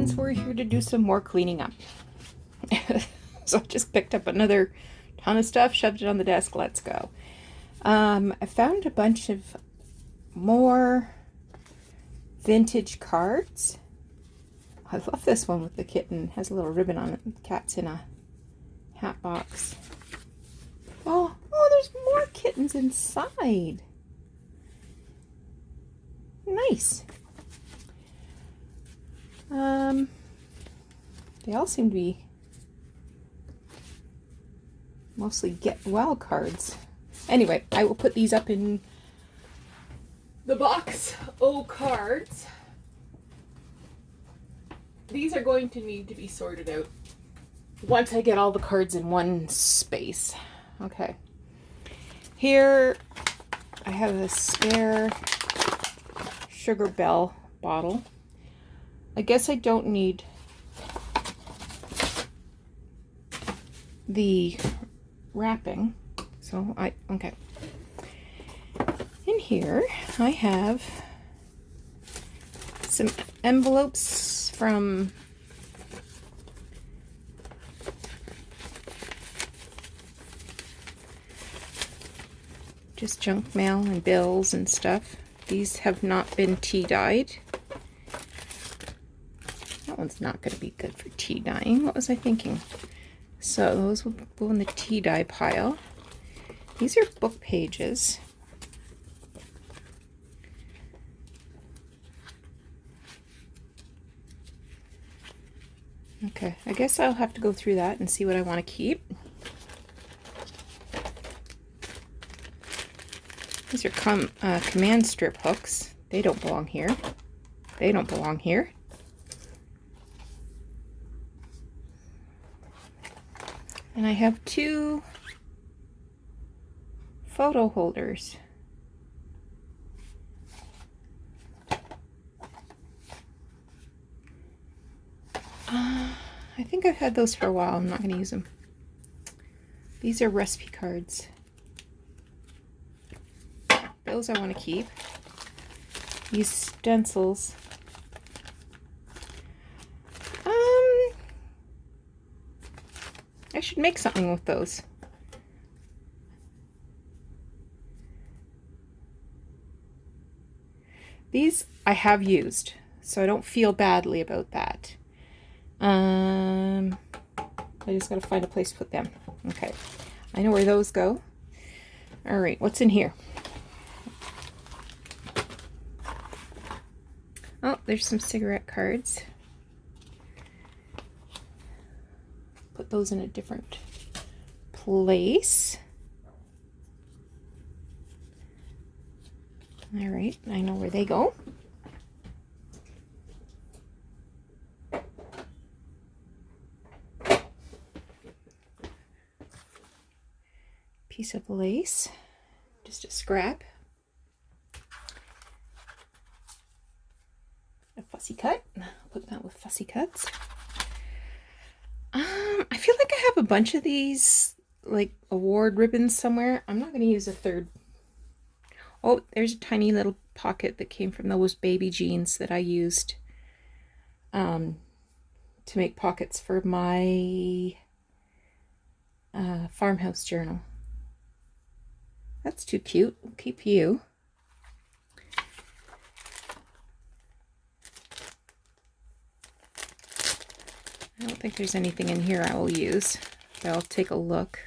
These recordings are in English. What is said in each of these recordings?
kittens were here to do some more cleaning up. So I just picked up another ton of stuff, shoved it on the desk, let's go. I found a bunch of more vintage cards. I love this one with the kitten. It has a little ribbon on it. The cat's in a hat box. Oh, there's more kittens inside. Nice. They all seem to be mostly get well cards. Anyway, I will put these up in the box of cards. These are going to need to be sorted out once I get all the cards in one space. Okay. Here I have a spare Sugar Bell bottle. I guess I don't need the wrapping. So okay. In here I have some envelopes from just junk mail and bills and stuff. These have not been tea dyed. That one's not going to be good for tea dyeing. What was I thinking? So those will go in the tea dye pile. These are book pages. Okay, I guess I'll have to go through that and see what I want to keep. These are command strip hooks. They don't belong here. They don't belong here. And I have two photo holders. I think I've had those for a while. I'm not going to use them. These are recipe cards. Those I want to keep. These stencils. I should make something with those. These I have used, so I don't feel badly about that. I just gotta find a place to put them. Okay, I know where those go. All right, what's in here? Oh, there's some cigarette cards. Put those in a different place. All right, I know where they go. Piece of lace, just a scrap. A fussy cut. I'll put that with fussy cuts. I feel like I have a bunch of these like award ribbons somewhere. I'm not going to use a third. Oh, there's a tiny little pocket that came from those baby jeans that I used to make pockets for my farmhouse journal. That's too cute. We'll keep you. I don't think there's anything in here I will use, but I'll take a look.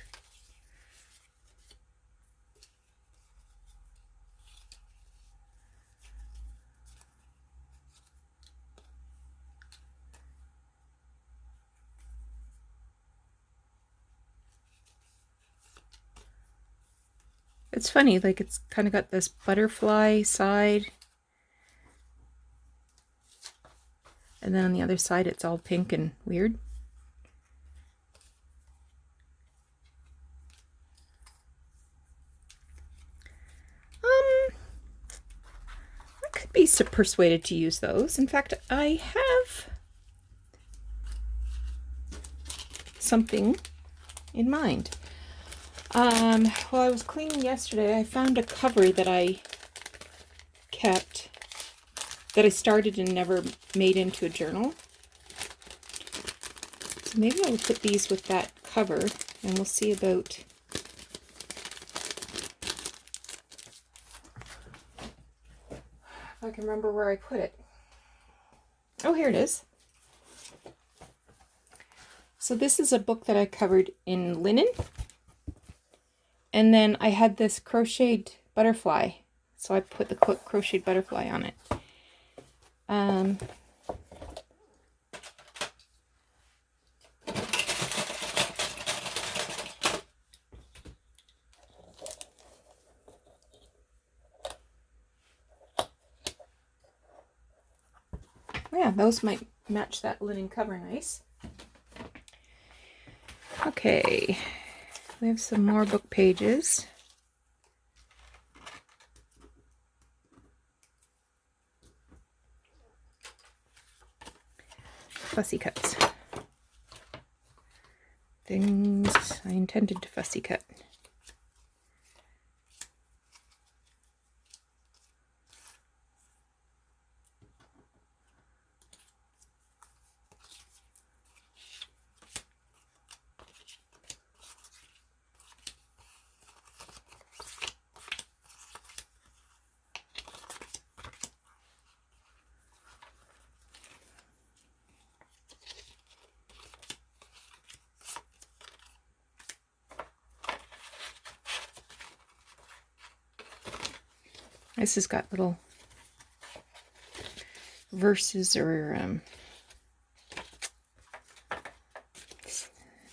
It's funny, like it's kind of got this butterfly side, and then on the other side it's all pink and weird. I could be persuaded to use those. In fact, I have something in mind. While I was cleaning yesterday, I found a cover that I kept, that I started and never made into a journal. maybe I'll put these with that cover, and we'll see about if I can remember where I put it. Oh, here it is. So this is a book that I covered in linen. And then I had this crocheted butterfly. So I put the crocheted butterfly on it. Yeah, those might match that linen cover nice. Okay, we have some more book pages. Fussy cuts. Things I intended to fussy cut. This has got little verses or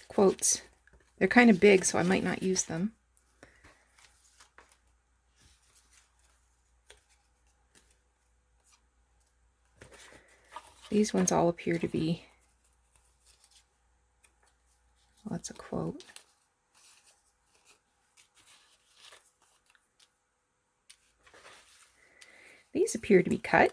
quotes. They're kind of big, so I might not use them. These ones all appear to be, well, that's a quote. These appear to be cut.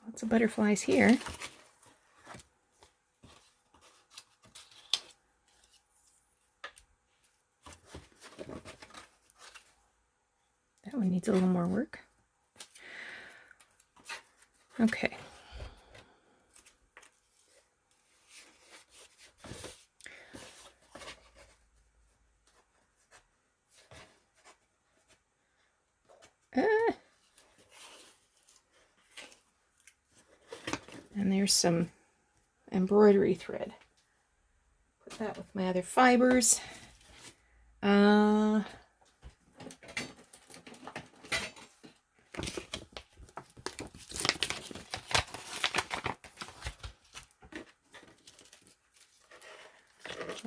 Lots of butterflies here. That one needs a little more work. Okay. And there's some embroidery thread. Put that with my other fibers.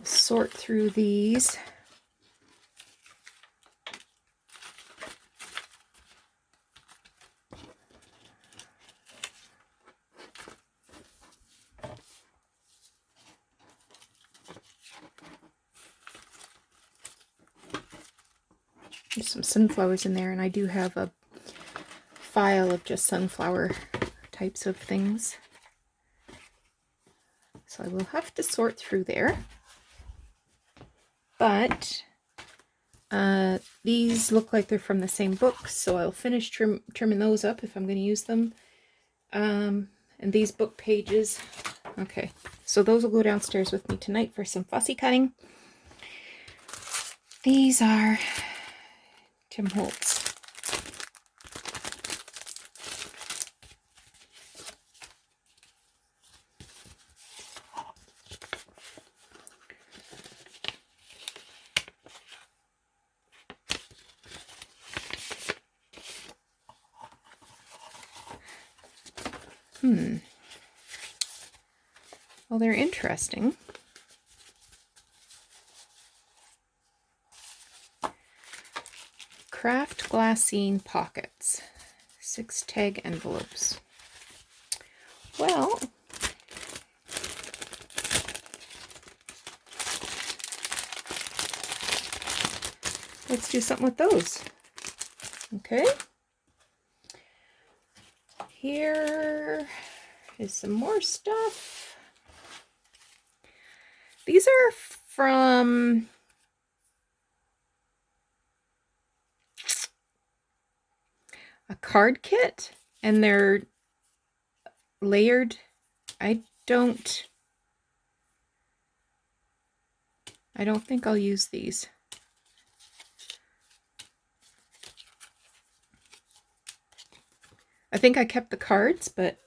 Sort through these. There's some sunflowers in there, and I do have a file of just sunflower types of things. So I will have to sort through there. But these look like they're from the same book, so I'll finish trimming those up if I'm going to use them. And these book pages, okay, so those will go downstairs with me tonight for some fussy cutting. These are Tim Holtz. Well, they're interesting. Kraft glassine pockets, 6 tag envelopes. Well, let's do something with those. Okay. Here is some more stuff. These are from a card kit, and they're layered. I don't think I'll use these. I think I kept the cards, but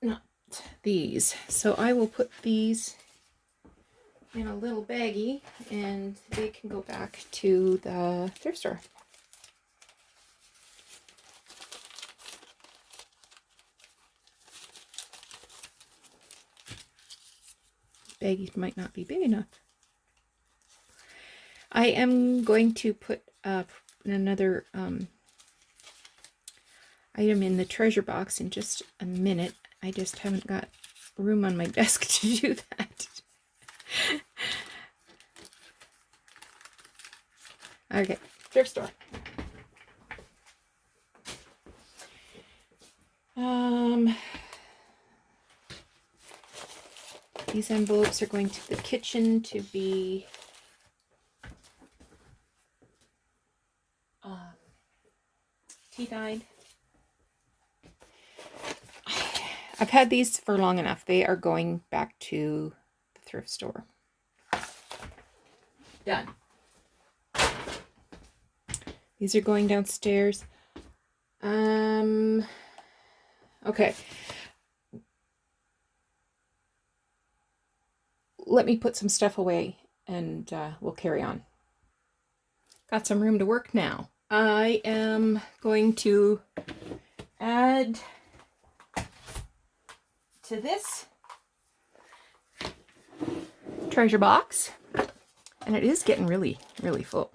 not these. So I will put these in a little baggie, and they can go back to the thrift store. Baggies might not be big enough. I am going to put another item in the treasure box in just a minute. I just haven't got room on my desk to do that. Okay, thrift store. These envelopes are going to the kitchen to be tea-dyed. I've had these for long enough. They are going back to the thrift store. Done. These are going downstairs. Okay. Let me put some stuff away and we'll carry on. Got some room to work now. I am going to add to this treasure box, and it is getting really, really full.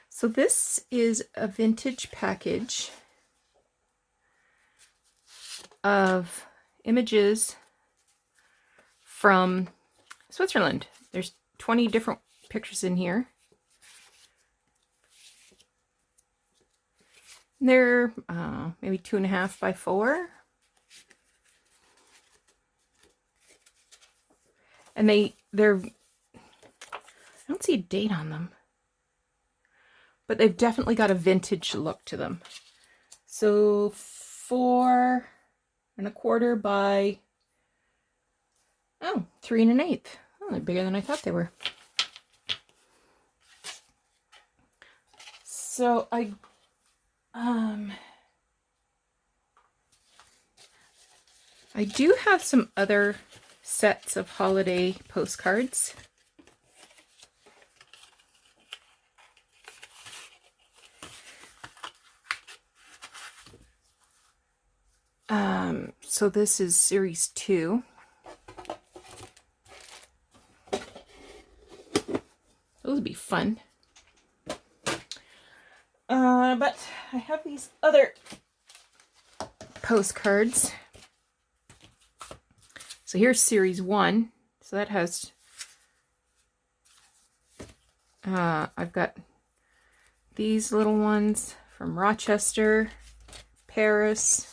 So this is a vintage package of images from Switzerland. There's 20 different pictures in here. They're maybe 2.5 by 4. And they're, I don't see a date on them, but they've definitely got a vintage look to them. So 4.25 by 3 1/8. Oh, they're bigger than I thought they were. So I do have some other sets of holiday postcards. So this is series 2. Those would be fun. But I have these other postcards. So here's series 1. So that has, I've got these little ones from Rochester, Paris,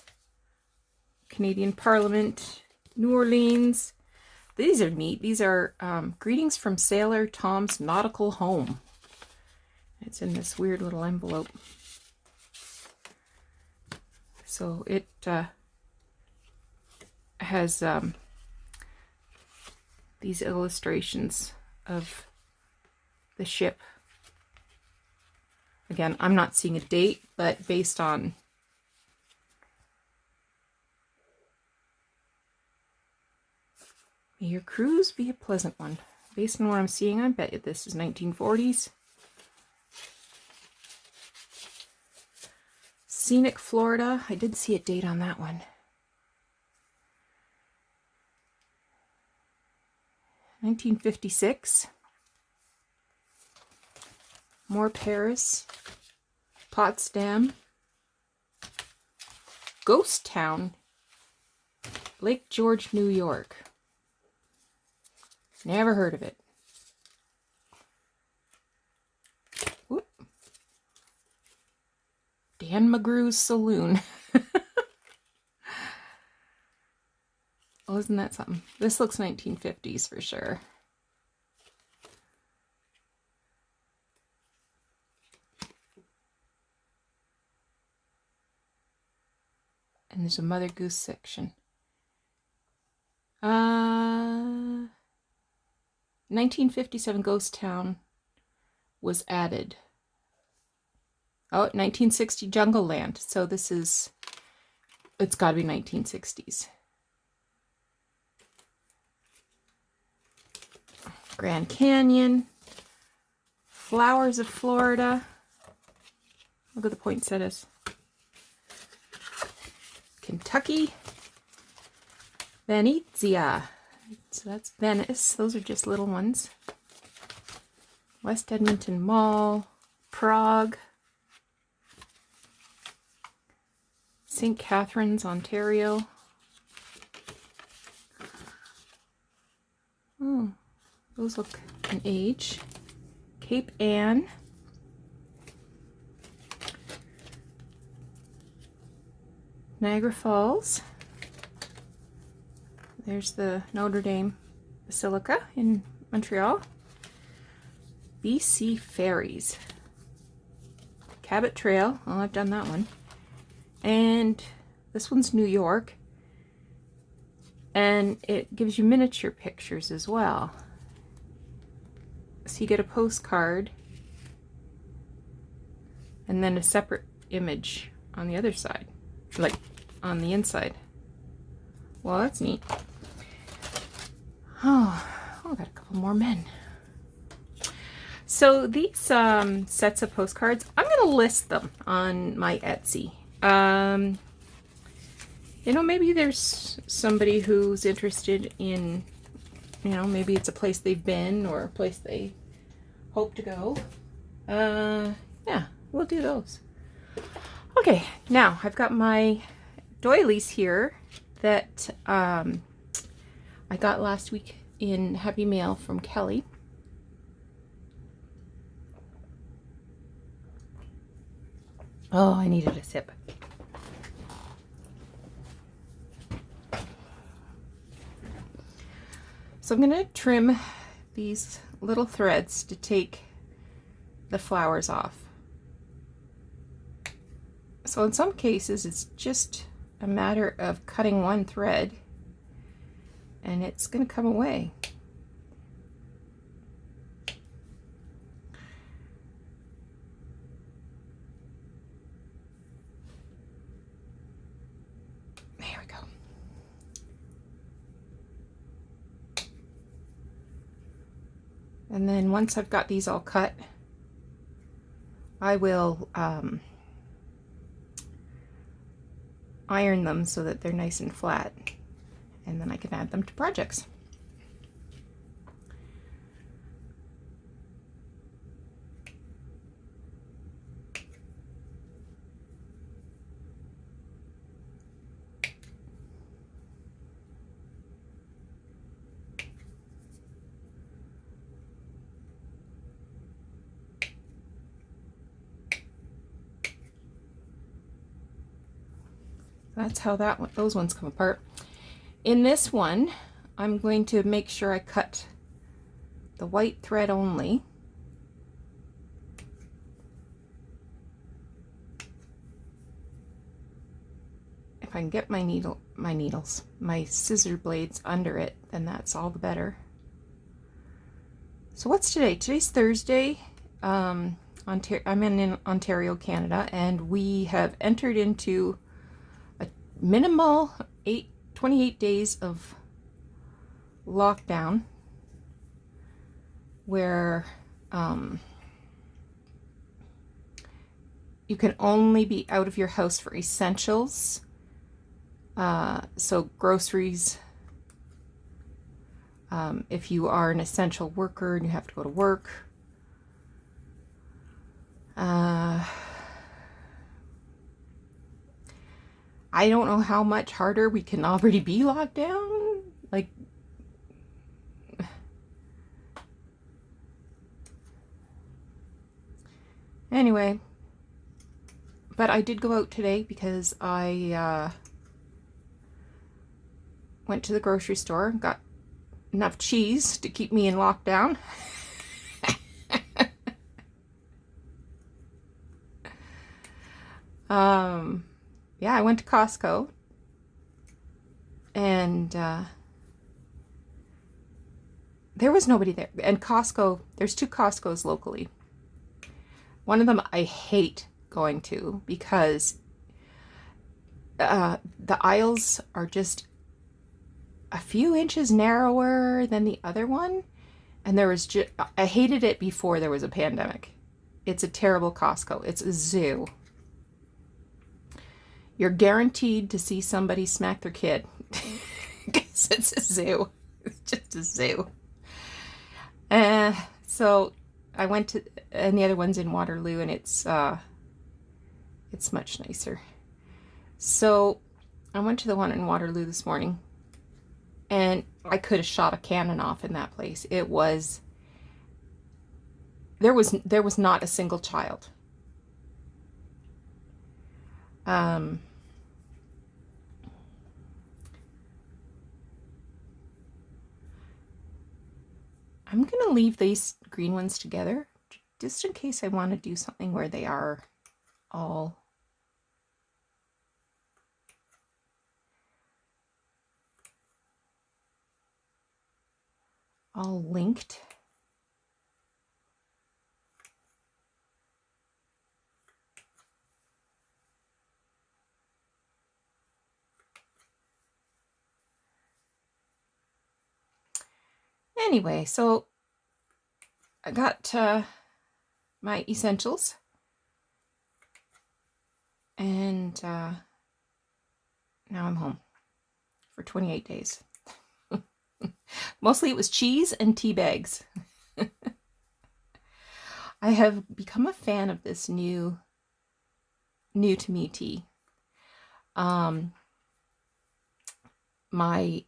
Canadian Parliament, New Orleans. These are neat. These are greetings from Sailor Tom's nautical home. It's in this weird little envelope. So it has these illustrations of the ship. Again, I'm not seeing a date, but based on may your cruise be a pleasant one. Based on what I'm seeing, I bet you this is 1940s. Scenic Florida. I did see a date on that one. 1956. More Paris. Potsdam. Ghost Town. Lake George, New York. Never heard of it. Whoop. Dan McGrew's Saloon. Wasn't that something? This looks 1950s for sure. And there's a Mother Goose section. 1957 Ghost Town was added. Oh, 1960 Jungle Land. So this is, it's got to be 1960s. Grand Canyon. Flowers of Florida. Look at the poinsettias. Kentucky. Venezia. So that's Venice. Those are just little ones. West Edmonton Mall. Prague. St. Catharines, Ontario. Oh, those look an age. Cape Ann. Niagara Falls. There's the Notre Dame Basilica in Montreal. BC Ferries. Cabot Trail. Oh, I've done that one. And this one's New York. And it gives you miniature pictures as well. So you get a postcard and then a separate image on the other side, like on the inside. Well, that's neat. Oh, I got a couple more men. So these sets of postcards, I'm going to list them on my Etsy. You know, maybe there's somebody who's interested in, you know, maybe it's a place they've been or a place they hope to go. Yeah, we'll do those. Okay, now I've got my doilies here that I got last week in Happy Mail from Kelly. Oh, I needed a sip. So I'm going to trim these little threads to take the flowers off. So in some cases it's just a matter of cutting one thread and it's going to come away. There we go. And then once I've got these all cut, I will iron them so that they're nice and flat, and then I can add them to projects. That's how those ones come apart. In this one, I'm going to make sure I cut the white thread only. If I can get my my scissor blades under it, then that's all the better. So what's today? Today's Thursday. I'm in Ontario, Canada, and we have entered into a minimal 28 days of lockdown where you can only be out of your house for essentials, so groceries, if you are an essential worker and you have to go to work, I don't know how much harder we can already be locked down. Like, anyway, but I did go out today because I went to the grocery store, got enough cheese to keep me in lockdown. Yeah, I went to Costco, and there was nobody there. And Costco, there's 2 Costcos locally. One of them I hate going to because the aisles are just a few inches narrower than the other one. And there was I hated it before there was a pandemic. It's a terrible Costco. It's a zoo. You're guaranteed to see somebody smack their kid because it's a zoo. It's just a zoo. So I went to, and the other one's in Waterloo, and it's much nicer. So I went to the one in Waterloo this morning, and I could have shot a cannon off in that place. It was, there was not a single child. I'm going to leave these green ones together just in case I want to do something where they are all linked. Anyway, so I got my essentials, and now I'm home for 28 days. Mostly it was cheese and tea bags. I have become a fan of this new to me tea. My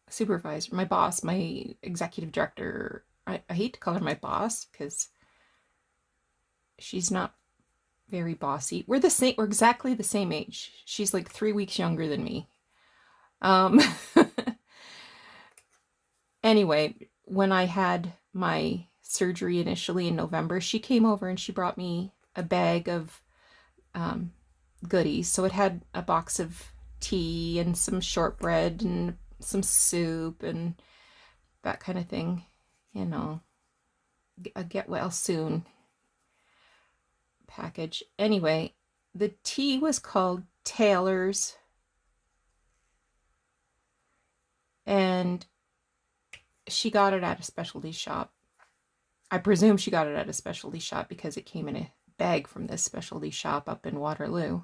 supervisor, my boss, my executive director, I hate to call her my boss because she's not very bossy. We're exactly the same age. She's like 3 weeks younger than me. Anyway, when I had my surgery initially in November, she came over and she brought me a bag of goodies. So it had a box of tea and some shortbread and some soup and that kind of thing. You know, a get well soon package. Anyway, the tea was called Taylor's, and she got it at a specialty shop. I presume she got it at a specialty shop because it came in a bag from this specialty shop up in Waterloo.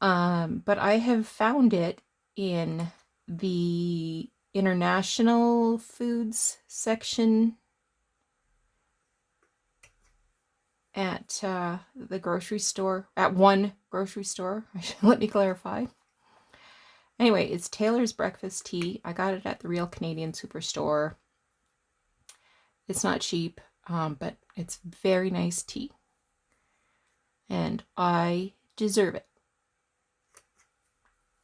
But I have found it in the international foods section at the grocery store, at one grocery store. Let me clarify. Anyway, it's Taylor's Breakfast Tea. I got it at the Real Canadian Superstore. It's not cheap, but it's very nice tea. And I deserve it.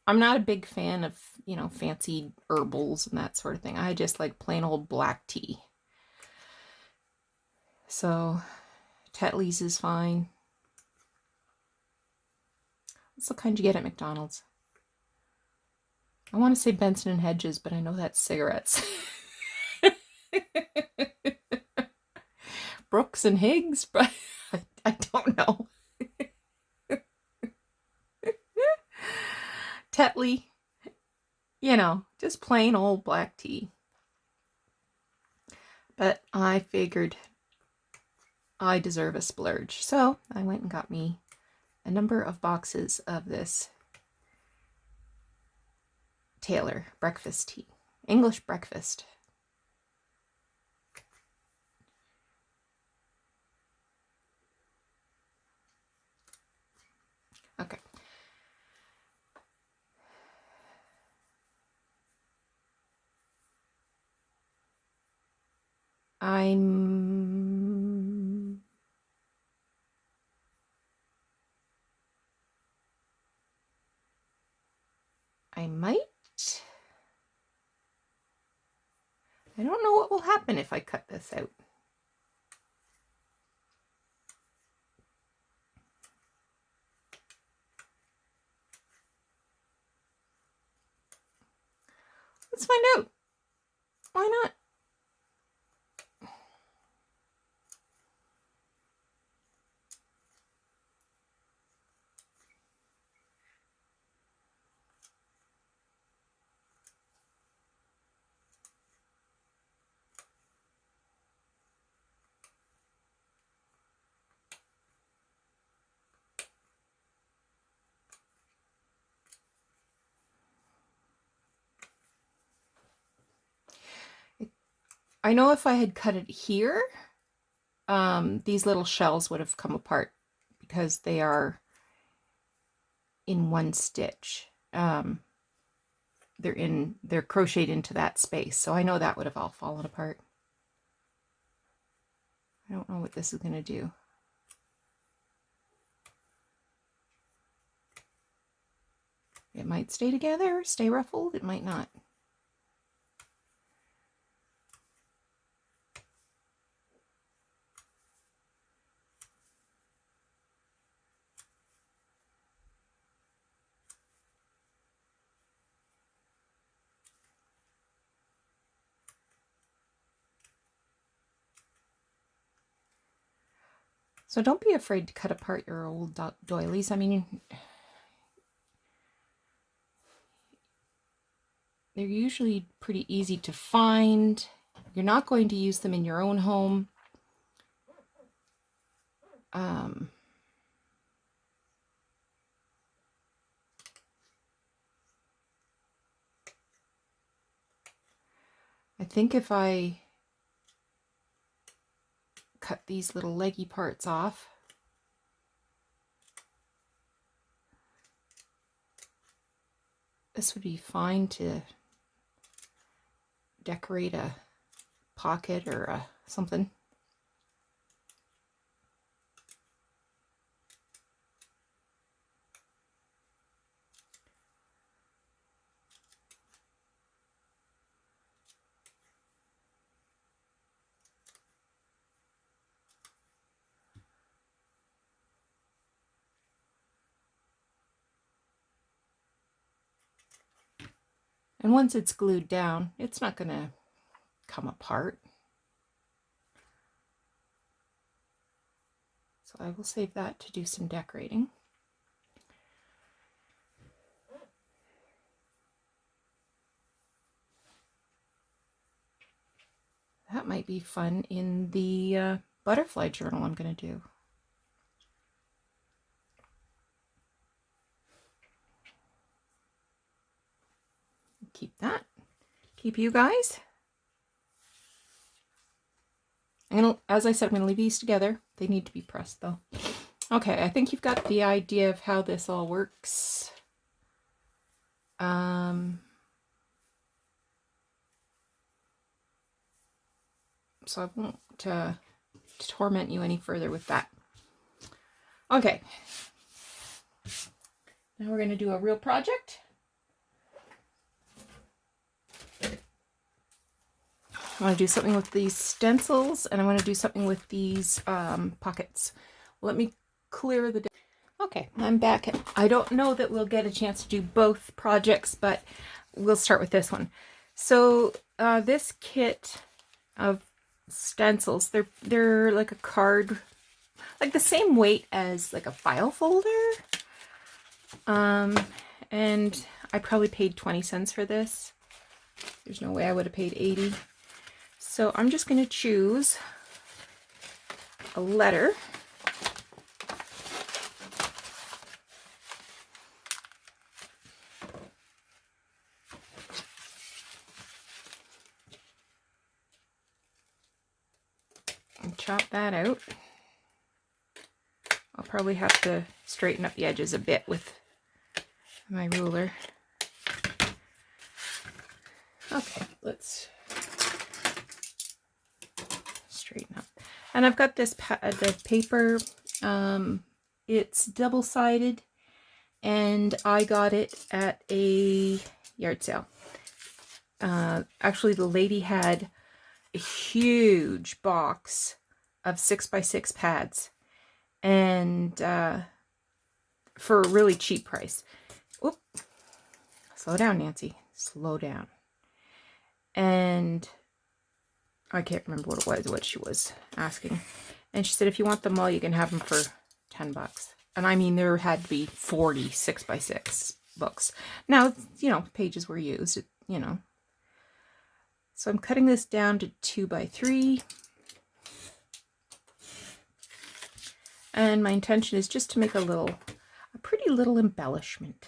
I'm not a big fan of, you know, fancy herbals and that sort of thing. I just like plain old black tea. So, Tetley's is fine. What's the kind you get at McDonald's? I want to say Benson and Hedges, but I know that's cigarettes. Brooks and Higgs, but I don't know. Tetley, you know, just plain old black tea. But I figured I deserve a splurge. So I went and got me a number of boxes of this Taylor breakfast tea. English breakfast. Okay. I'm... I might. I don't know what will happen if I cut this out. Let's find out. Why not? I know if I had cut it here, these little shells would have come apart because they are in one stitch. They're crocheted into that space. So I know that would have all fallen apart. I don't know what this is going to do. It might stay together, stay ruffled. It might not. So don't be afraid to cut apart your old doilies. I mean, they're usually pretty easy to find. You're not going to use them in your own home. I think if I cut these little leggy parts off, this would be fine to decorate a pocket or something. And once it's glued down, it's not going to come apart. So I will save that to do some decorating. That might be fun in the butterfly journal I'm going to do. Keep that. Keep you guys. And as I said, I'm going to leave these together. They need to be pressed though. Okay, I think you've got the idea of how this all works. So I won't torment you any further with that. Okay. Now we're going to do a real project. I want to do something with these stencils, and I want to do something with these pockets. Let me clear the... Okay, I'm back. I don't know that we'll get a chance to do both projects, but we'll start with this one. So this kit of stencils, they're like a card, like the same weight as like a file folder. And I probably paid 20 cents for this. There's no way I would have paid 80. So I'm just going to choose a letter. And chop that out. I'll probably have to straighten up the edges a bit with my ruler. Okay, let's straighten up. And I've got this the paper. It's double-sided, and I got it at a yard sale. Actually, the lady had a huge box of 6x6 pads, and for a really cheap price. Oop. Slow down, Nancy. Slow down. And I can't remember what it was, what she was asking. And she said, if you want them all, you can have them for $10. And I mean, there had to be 40 6x6 books. Now, you know, pages were used, you know. So I'm cutting this down to 2x3. And my intention is just to make a pretty little embellishment.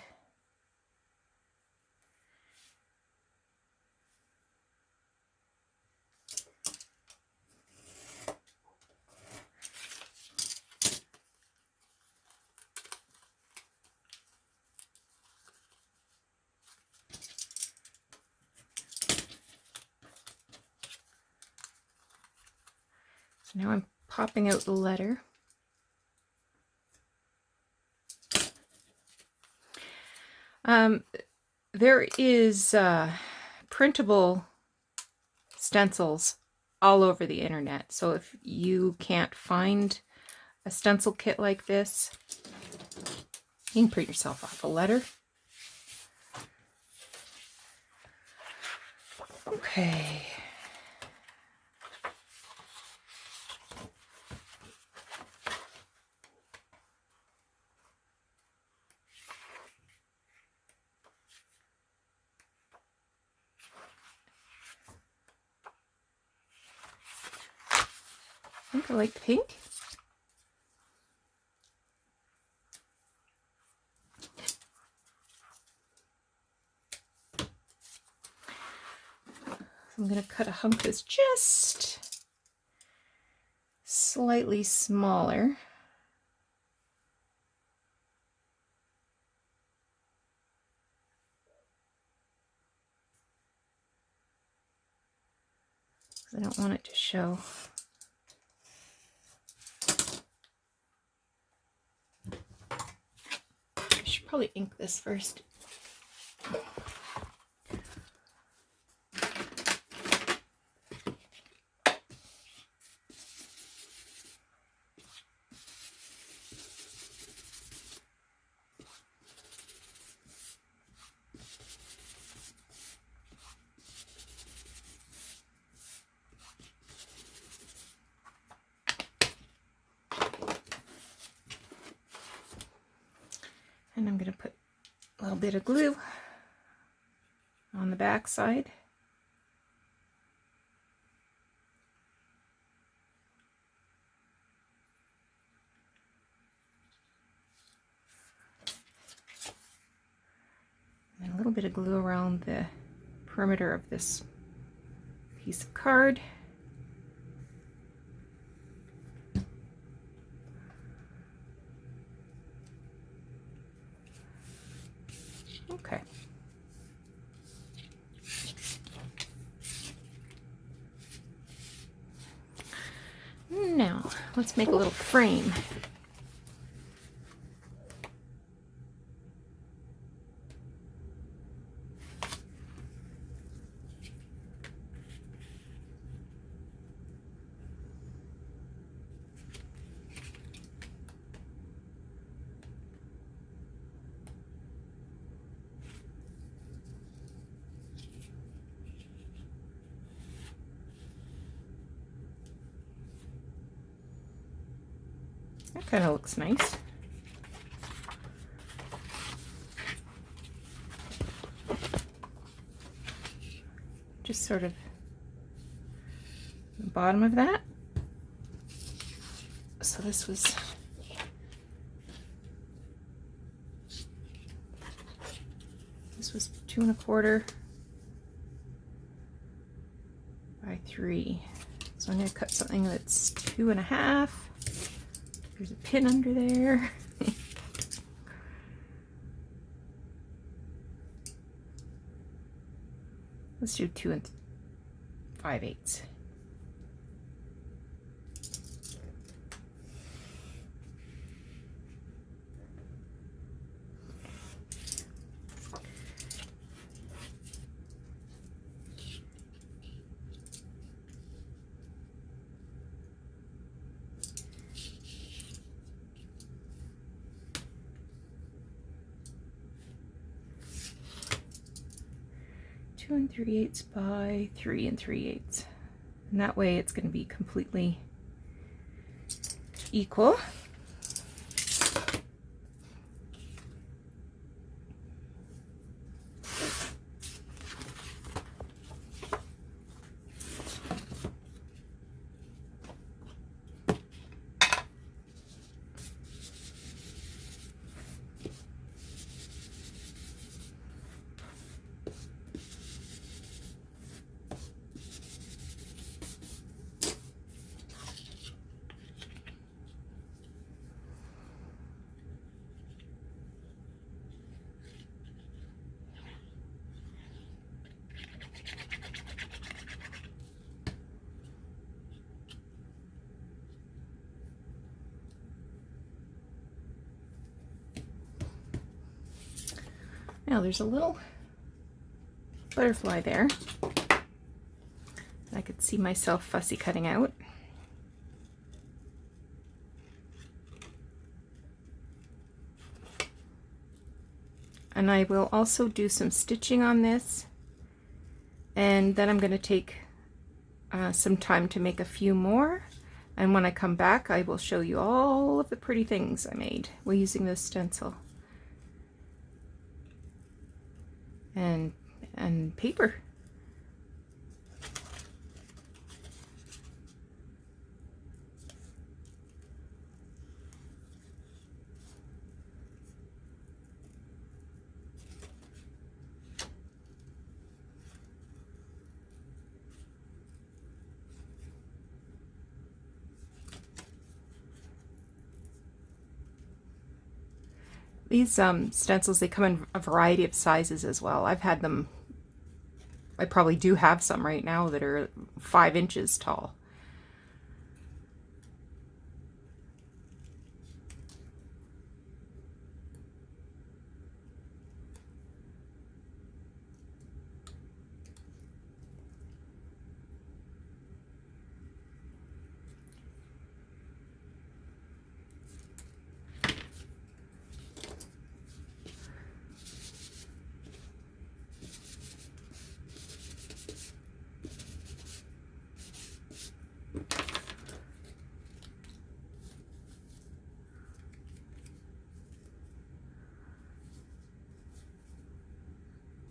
So now I'm popping out the letter. There is printable stencils all over the internet. So if you can't find a stencil kit like this, you can print yourself off a letter. Okay. I think I like pink. I'm going to cut a hunk that's just slightly smaller. I don't want it to show. I should probably ink this first. And I'm going to put a little bit of glue on the back side. And a little bit of glue around the perimeter of this piece of card. Okay. Now, let's make a little frame. That kind of looks nice. Just sort of the bottom of that. So this was two and a quarter by 3. So I'm going to cut something that's 2.5. There's a pin under there. Let's do 2 5/8. 2 3/8 by 3 3/8. And that way it's going to be completely equal. Now there's a little butterfly there. I could see myself fussy cutting out. And I will also do some stitching on this, and then I'm going to take some time to make a few more, and when I come back I will show you all of the pretty things I made while using this stencil and paper. These stencils, they come in a variety of sizes as well. I've had them, I probably do have some right now that are 5 inches tall.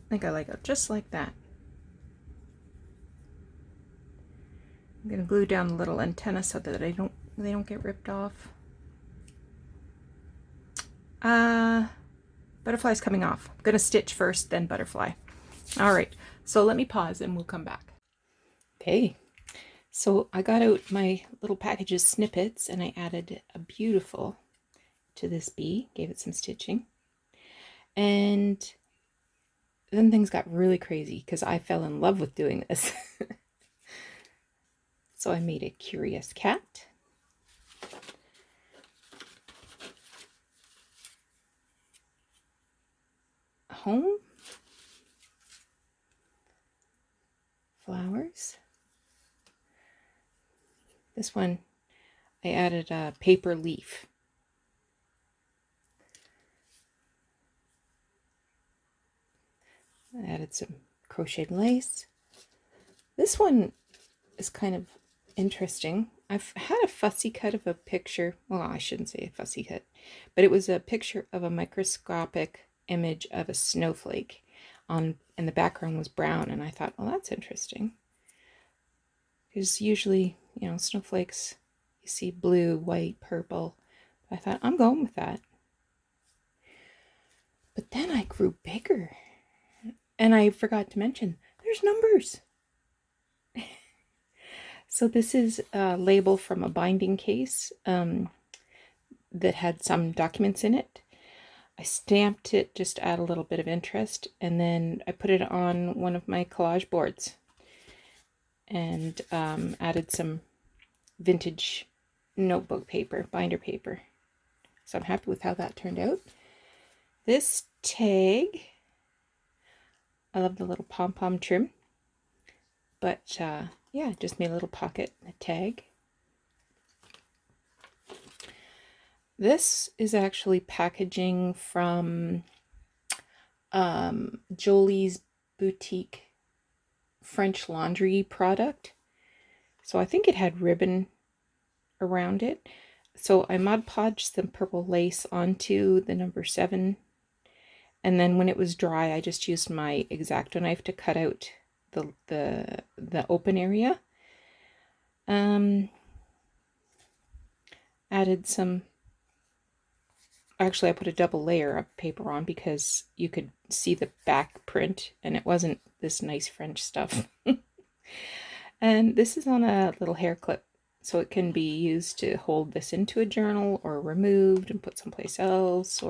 I think I like it just like that. I'm going to glue down the little antenna so that they don't get ripped off. Butterfly's coming off. I'm going to stitch first, then butterfly. All right, so let me pause and we'll come back. Okay, so I got out my little packages snippets and I added a beautiful to this bee, gave it some stitching. And then things got really crazy because I fell in love with doing this. So I made a curious cat. A home. Flowers. This one I added a paper leaf. I added some crocheted lace. This one is kind of interesting. I've had a fussy cut of a picture. Well, I shouldn't say a fussy cut, but it was a picture of a microscopic image of a snowflake and the background was brown, and I thought, well, that's interesting. Because usually, you know, snowflakes, you see blue, white, purple. I thought, I'm going with that. But then I grew bigger. And I forgot to mention, there's numbers. So this is a label from a binding case that had some documents in it. I stamped it just to add a little bit of interest, and then I put it on one of my collage boards and added some vintage notebook paper, binder paper. So I'm happy with how that turned out. This tag, I love the little pom-pom trim, but yeah, just made a little pocket tag. This is actually packaging from Jolie's boutique French laundry product. So I think it had ribbon around it. So I Mod Podged some purple lace onto the number 7. And then when it was dry, I just used my X-Acto knife to cut out the open area. Added some, actually I put a double layer of paper on because you could see the back print and it wasn't this nice French stuff. And this is on a little hair clip, so it can be used to hold this into a journal or removed and put someplace else.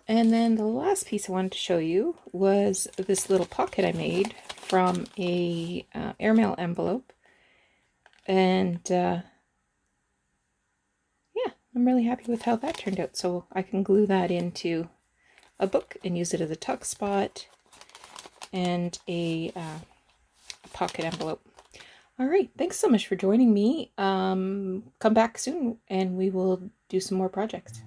And then the last piece I wanted to show you was this little pocket I made from a airmail envelope. And yeah, I'm really happy with how that turned out. So I can glue that into a book and use it as a tuck spot and a pocket envelope. All right, thanks so much for joining me. Come back soon and we will do some more projects.